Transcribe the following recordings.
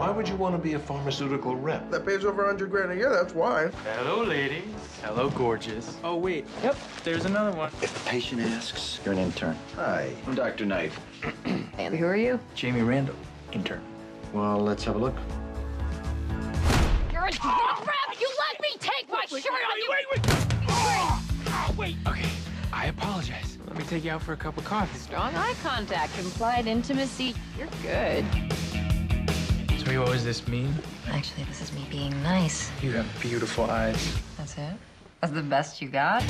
Why would you want to be a pharmaceutical rep? That pays over 100 grand a year, that's why. Hello, ladies. Hello, gorgeous. Oh, wait. Yep, there's another one. If the patient asks, you're an intern. Hi, I'm Dr. Knight. And who are you? Jamie Randall, intern. Well, let's have a look. You're a drunk rabbit! You let me take my shirt on you! Wait. Okay, I apologize. Let me take you out for a cup of coffee. Strong eye contact, implied intimacy. You're good. So you always this mean? Actually, this is me being nice. You have beautiful eyes. That's it? That's the best you got?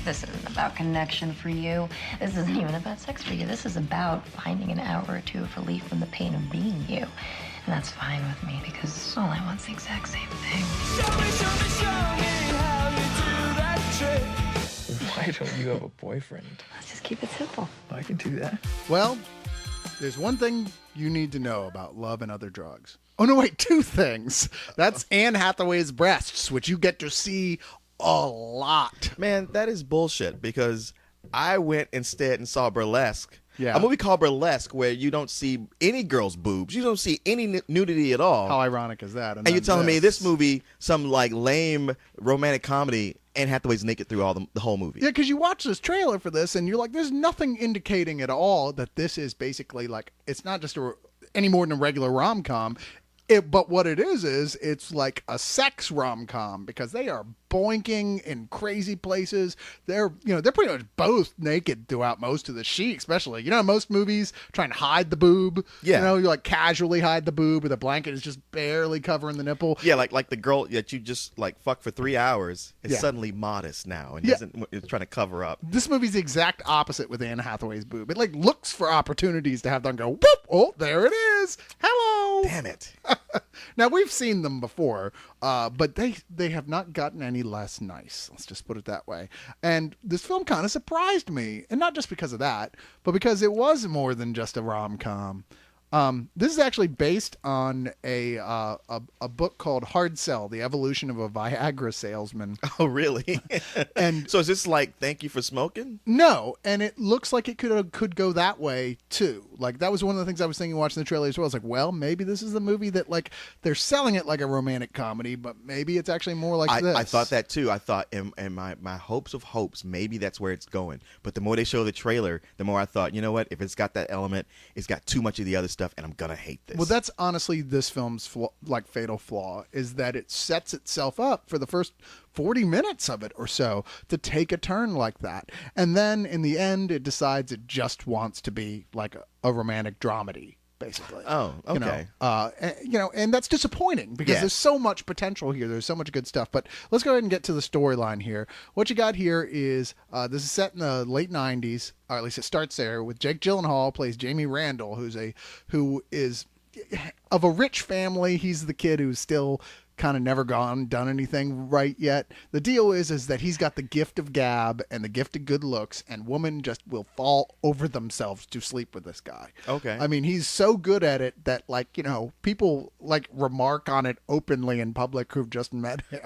This isn't about connection for you. This isn't even about sex for you. This is about finding an hour or two of relief from the pain of being you. And that's fine with me because all I want's the exact same thing. Show me how you do that trick. Why don't you have a boyfriend? Let's just keep it simple. I can do that. Well, there's one thing you need to know about love and other drugs. Oh, no, wait, two things. That's Anne Hathaway's breasts, which you get to see a lot. Man, that is bullshit because I went instead and saw Burlesque. Yeah. A movie called Burlesque where you don't see any girls' boobs. You don't see any nudity at all. How ironic is that? And you're telling me this movie, some like lame romantic comedy, Anne Hathaway's naked through all the whole movie. Yeah, because you watch this trailer for this and you're like, there's nothing indicating at all that this is basically like, it's not just any more than a regular rom-com. But what it is it's like a sex rom-com because they are boinking in crazy places. They're pretty much both naked throughout most of the sheet, especially. Most movies try and hide the boob. Yeah. You like casually hide the boob, or the blanket is just barely covering the nipple. Yeah, like the girl that you just like fuck for 3 hours is suddenly modest now and is trying to cover up. This movie's the exact opposite with Anne Hathaway's boob. It like looks for opportunities to have them go, whoop, oh, there it is. Hello. Damn it. Now, we've seen them before, but they have not gotten any less nice. Let's just put it that way. And this film kind of surprised me, and not just because of that, but because it was more than just a rom-com. This is actually based on a book called Hard Sell: The Evolution of a Viagra Salesman. Oh, really? And so is this like Thank You for Smoking? No, and it looks like it could go that way too. Like that was one of the things I was thinking watching the trailer as well. I was like, well, maybe this is the movie that like they're selling it like a romantic comedy, but maybe it's actually more like this. I thought that too. I thought in my hopes of hopes, maybe that's where it's going. But the more they show the trailer, the more I thought, you know what? If it's got that element, it's got too much of the other stuff, and I'm gonna hate this. Well, that's honestly this film's fatal flaw is that it sets itself up for the first 40 minutes of it or so to take a turn like that. And then in the end, it decides it just wants to be like a romantic dramedy, basically. Oh, okay. And that's disappointing because there's so much potential here. There's so much good stuff. But let's go ahead and get to the storyline here. What you got here is this is set in the late 90s, or at least it starts there, with Jake Gyllenhaal plays Jamie Randall, who is of a rich family. He's the kid who's still kind of never done anything right yet. The deal is that he's got the gift of gab and the gift of good looks, and women just will fall over themselves to sleep with this guy. Okay. I mean, he's so good at it that people like remark on it openly in public who've just met him.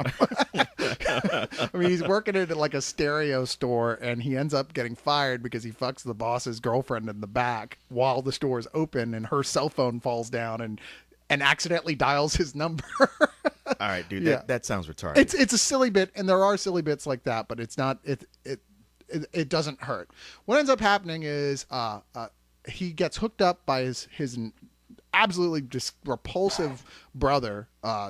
I mean, he's working at like a stereo store and he ends up getting fired because he fucks the boss's girlfriend in the back while the store is open, and her cell phone falls down and accidentally dials his number. All right, dude. Yeah. That sounds retarded. It's a silly bit, and there are silly bits like that, but it's not. It doesn't hurt. What ends up happening is he gets hooked up by his absolutely just repulsive brother.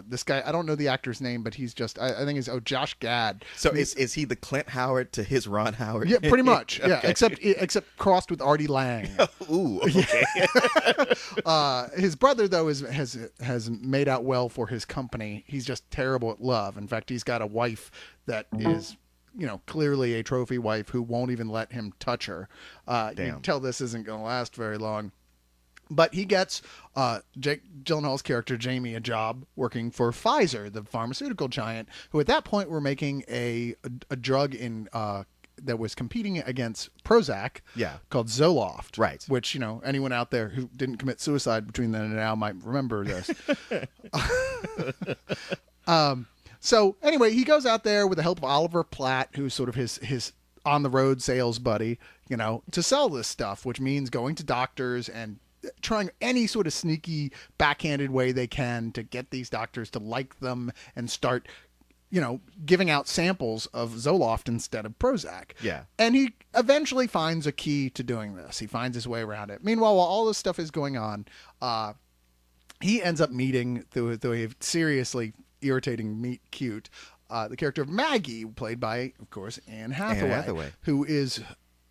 This guy, I don't know the actor's name, but he's just I think he's Josh Gad. So is he the Clint Howard to his Ron Howard? Yeah, pretty much. Yeah, Okay. except crossed with Artie Lang. Ooh. Okay. His brother though has made out well for his company. He's just terrible at love. In fact, he's got a wife that is clearly a trophy wife who won't even let him touch her. You can tell this isn't going to last very long. But he gets Jake Gyllenhaal's character, Jamie, a job working for Pfizer, the pharmaceutical giant, who at that point were making a drug in that was competing against Prozac, called Zoloft. Right. Which, anyone out there who didn't commit suicide between then and now might remember this. So anyway, he goes out there with the help of Oliver Platt, who's sort of his on the road sales buddy, to sell this stuff, which means going to doctors and trying any sort of sneaky, backhanded way they can to get these doctors to like them and start, giving out samples of Zoloft instead of Prozac. Yeah. And he eventually finds a key to doing this. He finds his way around it. Meanwhile, while all this stuff is going on, he ends up meeting, through a seriously irritating meet cute, the character of Maggie, played by, of course, Anne Hathaway, who is,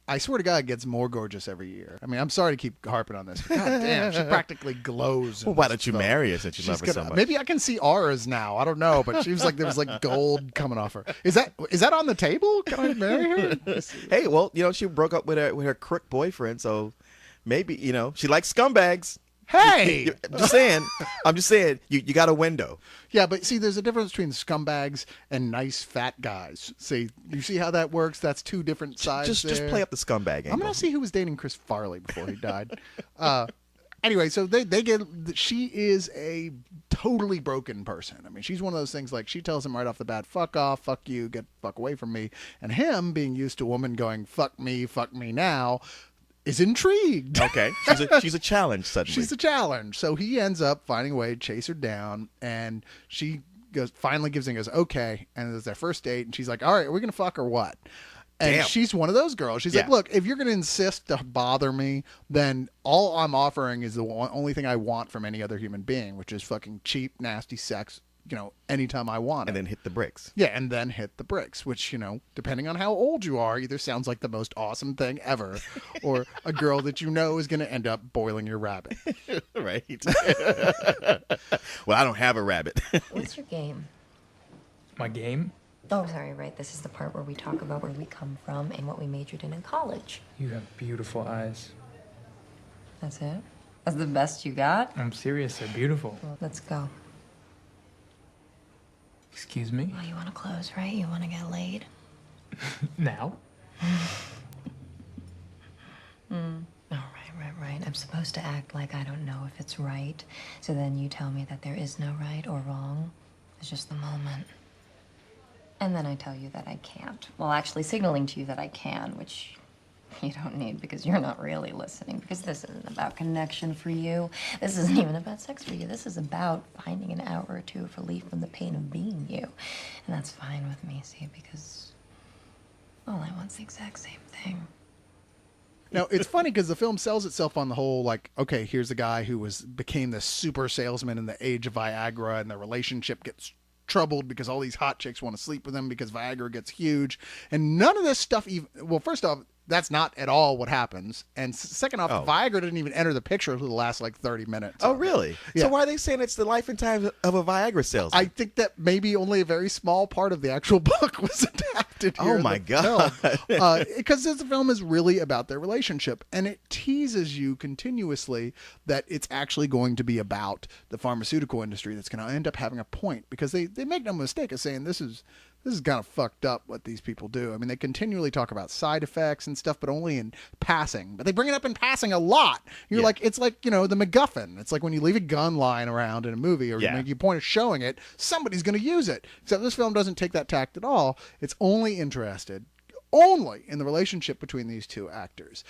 I swear to God, gets more gorgeous every year. I mean, I'm sorry to keep harping on this, but God damn, she practically glows. Well, why don't you marry her since you love her so much? Maybe I can see auras now. I don't know, but she was like, there was like gold coming off her. Is that on the table? Can I marry her? Hey, well, she broke up with her crook boyfriend, so maybe, she likes scumbags. Hey, I'm just saying, you got a window. Yeah, but see, there's a difference between scumbags and nice fat guys. See, you see how that works? That's two different sides. Just play up the scumbag angle. I'm gonna see who was dating Chris Farley before he died. Anyway, so they get. She is a totally broken person. I mean, she's one of those things like she tells him right off the bat, "Fuck off, fuck you, get fuck away from me," and him being used to a woman going, fuck me now," is intrigued. Okay, she's a challenge suddenly. She's a challenge. So he ends up finding a way to chase her down, and she finally gives in and goes, okay. And it's their first date, and she's like, all right, are we going to fuck or what? And Damn. She's one of those girls. She's like, look, if you're going to insist to bother me, then all I'm offering is the only thing I want from any other human being, which is fucking cheap, nasty sex, anytime I want it. And then hit the bricks. Yeah, and then hit the bricks, which, depending on how old you are, either sounds like the most awesome thing ever, or a girl that is going to end up boiling your rabbit. Right. Well, I don't have a rabbit. What's your game? My game? Oh, sorry, right. This is the part where we talk about where we come from and what we majored in college. You have beautiful eyes. That's it? That's the best you got? I'm serious, they're beautiful. Well, let's go. Excuse me? Well, you want to close, right? You want to get laid? Now? Oh, right. I'm supposed to act like I don't know if it's right. So then you tell me that there is no right or wrong. It's just the moment. And then I tell you that I can't. Well, actually signaling to you that I can, which you don't need because you're not really listening. Because this isn't about connection for you. This isn't even about sex for you. This is about finding an hour or two of relief from the pain of being you. And that's fine with me, see, because all I want's the exact same thing. Now, it's funny because the film sells itself on the whole, like, okay, here's a guy who became this super salesman in the age of Viagra, and the relationship gets troubled because all these hot chicks want to sleep with him because Viagra gets huge. And none of this stuff even, well, first off, that's not at all what happens. And second off, Viagra didn't even enter the picture until the last, 30 minutes. Oh, really? Yeah. So why are they saying it's the life and times of a Viagra salesman? I think that maybe only a very small part of the actual book was adapted here. Oh, my God. Because this film is really about their relationship. And it teases you continuously that it's actually going to be about the pharmaceutical industry that's going to end up having a point. Because they make no mistake of saying this is kind of fucked up what these people do. I mean, they continually talk about side effects and stuff, but only in passing. But they bring it up in passing a lot. You're like, it's like, the MacGuffin. It's like when you leave a gun lying around in a movie or you make your point of showing it, somebody's going to use it. Except this film doesn't take that tact at all. It's only interested only in the relationship between these two actors.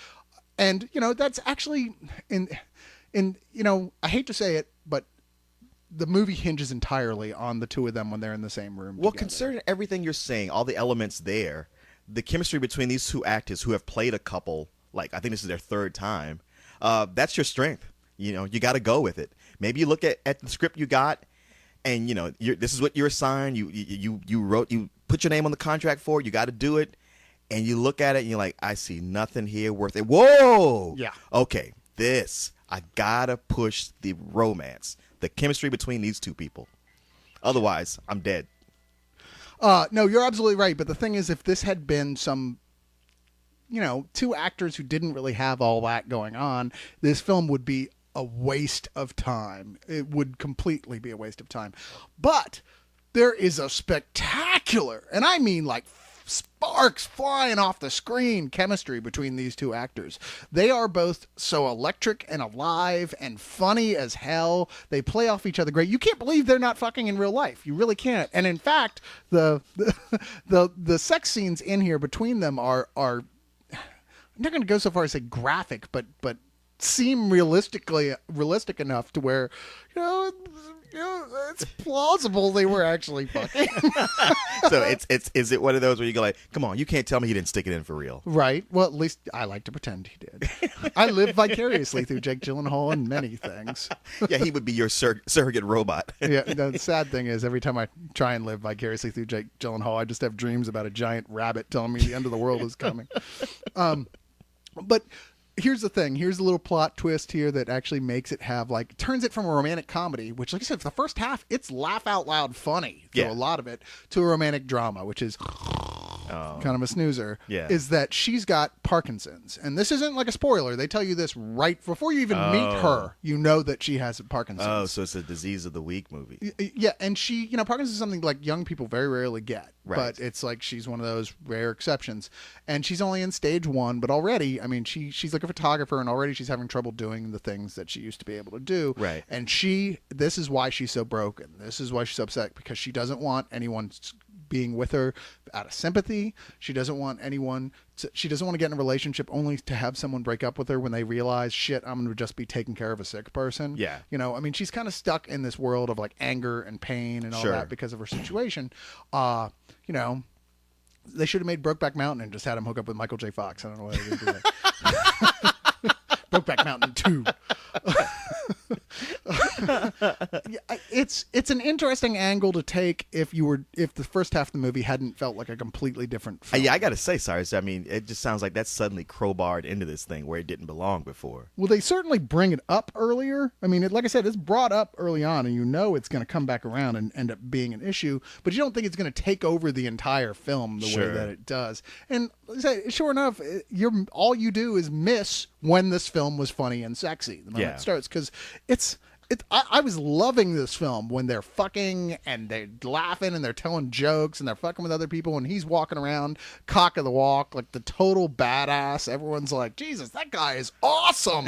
And, that's actually in I hate to say it, but the movie hinges entirely on the two of them when they're in the same room. Well, together. considering everything you're saying, all the elements there, the chemistry between these two actors who have played a couple, I think this is their third time, that's your strength. You got to go with it. Maybe you look at the script you got, and this is what you're assigned. You wrote, you put your name on the contract for it. You got to do it, and you look at it and you're like, I see nothing here worth it. Whoa. Yeah. Okay. I gotta push the romance, the chemistry between these two people. Otherwise, I'm dead. No, you're absolutely right. But the thing is, if this had been some, two actors who didn't really have all that going on, this film would be a waste of time. It would completely be a waste of time. But there is a spectacular, and I mean sparks flying off the screen chemistry between these two actors. They are both so electric and alive and funny as hell. They play off each other great. You can't believe they're not fucking in real life. You really can't. And in fact, the sex scenes in here between them are I'm not going to go so far as say graphic, but seem realistic enough to where, it's plausible they were actually fucking. So is it one of those where you go like, come on, you can't tell me he didn't stick it in for real? Right. Well, at least I like to pretend he did. I live vicariously through Jake Gyllenhaal in many things. Yeah, he would be your surrogate robot. Yeah. The sad thing is, every time I try and live vicariously through Jake Gyllenhaal, I just have dreams about a giant rabbit telling me the end of the world is coming. But here's the thing. Here's a little plot twist here that actually makes it have, like, turns it from a romantic comedy, which, like I said, for the first half, it's laugh out loud funny through a lot of it, to a romantic drama, which is kind of a snoozer, is that she's got Parkinson's. And this isn't like a spoiler. They tell you this right before you even meet her. You know that she has Parkinson's. Oh, so it's a disease of the week movie. Yeah, and she, Parkinson's is something like young people very rarely get. Right. But it's like she's one of those rare exceptions. And she's only in stage 1, but already, I mean, she's like a photographer, and already she's having trouble doing the things that she used to be able to do. Right. And this is why she's so broken. This is why she's upset, because she doesn't want anyone being with her out of sympathy. She doesn't want she doesn't want to get in a relationship only to have someone break up with her when they realize, shit, I'm going to just be taking care of a sick person. Yeah. I mean, she's kind of stuck in this world of like anger and pain and all that because of her situation. They should have made Brokeback Mountain and just had him hook up with Michael J. Fox. I don't know why they didn't do that. Brokeback Mountain 2. It's an interesting angle to take if the first half of the movie hadn't felt like a completely different film. Yeah, I gotta say, Cyrus, I mean, it just sounds like that's suddenly crowbarred into this thing where it didn't belong before. Well, they certainly bring it up earlier. I mean, like I said, it's brought up early on, and it's going to come back around and end up being an issue, but you don't think it's going to take over the entire film the way that it does. And like I say, sure enough, all you do is miss when this film was funny and sexy the moment it starts, because I was loving this film when they're fucking and they're laughing and they're telling jokes and they're fucking with other people, and he's walking around cock of the walk like the total badass. Everyone's like, Jesus, that guy is awesome.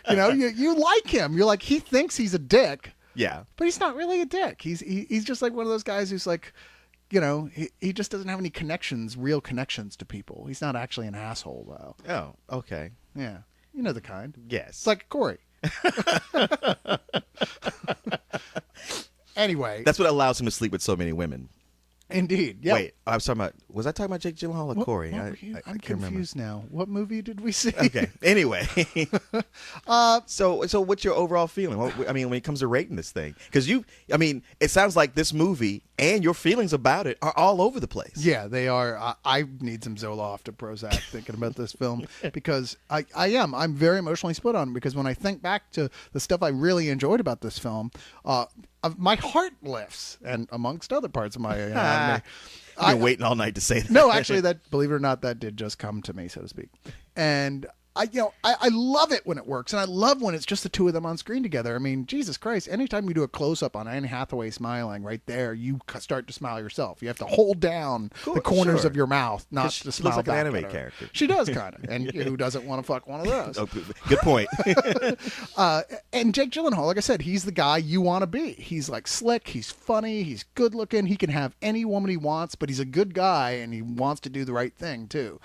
You like him. You're like, he thinks he's a dick. Yeah. But he's not really a dick. He's just like one of those guys who's like, he just doesn't have any real connections to people. He's not actually an asshole, though. Oh, okay. Yeah. You know the kind. Yes. It's like Corey. Anyway. That's what allows him to sleep with so many women. Indeed. Yeah. Wait, I was talking about Jake Gyllenhaal or Corey? I'm confused now. What movie did we see? Okay. Anyway. So what's your overall feeling? I mean, when it comes to rating this thing, because it sounds like this movie and your feelings about it are all over the place. Yeah, they are. I need some Zoloft to Prozac thinking about this film, because I'm very emotionally split on it, because when I think back to the stuff I really enjoyed about this film, my heart lifts, and amongst other parts of my anatomy. I've been waiting all night to say that. No, actually, believe it or not, that did just come to me, so to speak. And I love it when it works, and I love when it's just the two of them on screen together. I mean, Jesus Christ, anytime you do a close-up on Anne Hathaway smiling right there, you start to smile yourself. You have to hold down the corners of your mouth not to smile. She looks like back an at anime her. character. She does, kind of. And who doesn't want to fuck one of those? Oh, good point. And Jake Gyllenhaal, like I said, he's the guy you want to be. He's like slick, he's funny, he's good looking, he can have any woman he wants, but he's a good guy, and he wants to do the right thing, too.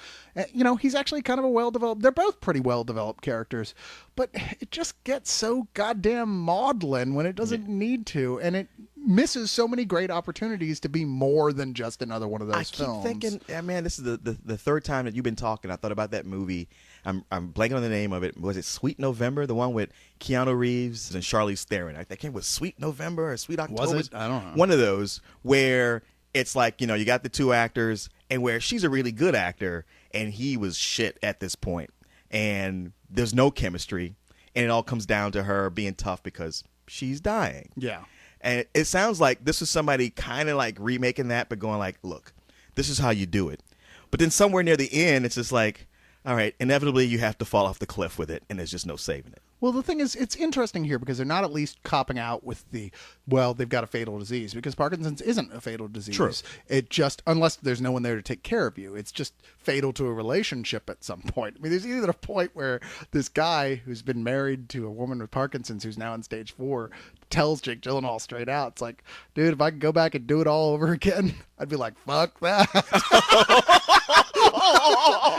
He's actually kind of a well-developed, they're both pretty well-developed characters, but it just gets so goddamn maudlin when it doesn't need to, and it misses so many great opportunities to be more than just another one of those films. I keep thinking, man, this is the third time that you've been talking. I thought about that movie. I'm blanking on the name of it. Was it Sweet November? The one with Keanu Reeves and Charlize Theron. I think it was Sweet November or Sweet October. Was it? I don't know. One of those where it's like, you got the two actors, and where she's a really good actor and he was shit at this point, and there's no chemistry, and it all comes down to her being tough because she's dying. Yeah. And it sounds like this is somebody kind of like remaking that, but going like, look, this is how you do it. But then somewhere near the end, it's just like, all right, inevitably you have to fall off the cliff with it, and there's just no saving it. Well, the thing is, it's interesting here because they're not at least copping out with they've got a fatal disease, because Parkinson's isn't a fatal disease. True. It just, unless there's no one there to take care of you, it's just fatal to a relationship at some point. I mean, there's either a point where this guy who's been married to a woman with Parkinson's who's now in stage 4 tells Jake Gyllenhaal straight out, it's like, dude, if I could go back and do it all over again, I'd be like, fuck that.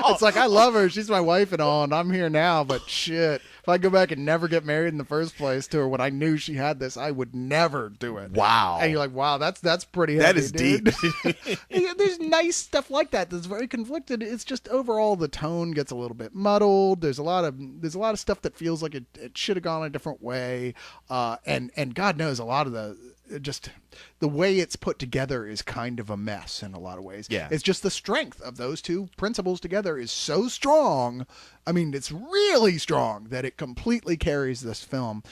It's like, I love her. She's my wife and all, and I'm here now, but shit. If I go back and never get married in the first place to her when I knew she had this, I would never do it. Wow. And you're like, wow, that's pretty heavy, That is dude. deep. Yeah, there's nice stuff like that that's very conflicted. It's just overall the tone gets a little bit muddled. There's a lot of stuff that feels like it should have gone a different way. And God knows a lot of the way it's put together is kind of a mess in a lot of ways. Yeah. It's just the strength of those two principles together is so strong. I mean, it's really strong that it completely carries this film.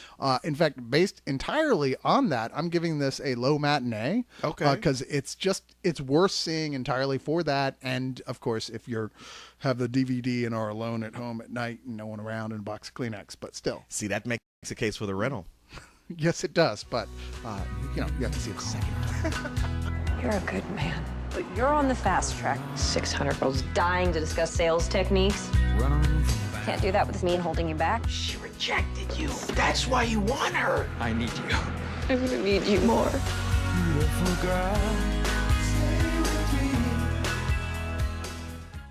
In fact, based entirely on that, I'm giving this a low matinee. Okay. Because it's worth seeing entirely for that. And of course, if you're have the DVD and are alone at home at night and no one around and a box of Kleenex, but still. See, that makes a case for the rental. Yes, it does. But, you have to see it a second time. You're a good man, but you're on the fast track. 600 girls dying to discuss sales techniques. Can't do that with me holding you back. She rejected you. That's why you want her. I need you. I'm gonna need you more. Beautiful girl.